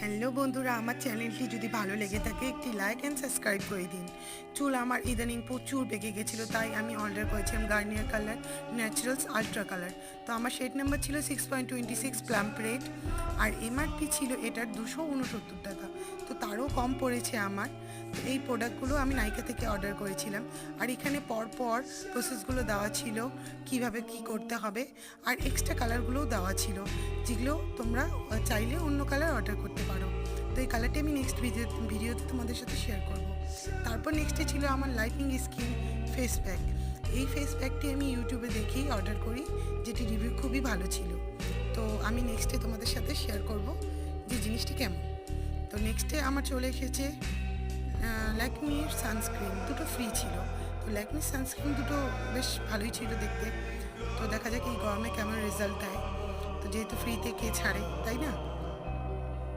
Hello বন্ধুরা, আমার চ্যানেলটি যদি ভালো লেগে থাকে একটি লাইক অ্যান্ড সাবস্ক্রাইব করে দিন। চুল আমার ইদানিং প্রচুর পেকে গেছিলো, তাই আমি অর্ডার করেছিলাম Garnier colour naturals ultra colour. তো আমার শেড নাম্বার ছিল 6.26 প্লাম্প রেট, আর এমআরপি ছিল এটার 269 টাকা। তো তারও কম পড়েছে আমার। তো এই প্রোডাক্টগুলো আমি নাইকা থেকে অর্ডার করেছিলাম, আর এখানে পরপর প্রসেসগুলো দেওয়া ছিল কিভাবে কি করতে হবে, আর এক্সট্রা কালারগুলোও দেওয়া ছিল, যেগুলো তোমরা চাইলে অন্য কালার অর্ডার করতে পারো। তো এই কালারটি আমি নেক্সট ভিডিওতে তোমাদের সাথে শেয়ার করব। তারপর নেক্সটে ছিল আমার লাইফিং স্কিন ফেস প্যাক। এই ফেস প্যাকটি আমি ইউটিউবে দেখেই অর্ডার করি, যেটি রিভিউ খুবই ভালো ছিল। তো আমি নেক্সটে তোমাদের সাথে শেয়ার করব যে জিনিসটি কেমন। তো নেক্সটে আমার চলে এসেছে ল্যাকমির সানস্ক্রিন। দুটো ফ্রি ছিল। তো ল্যাকমির সানস্ক্রিন দুটো বেশ ভালোই ছিল দেখতে। তো দেখা যাক এই গরমে কেমন রেজাল্ট দেয়। তো যেহেতু ফ্রিতে কে ছাড়ে, তাই না?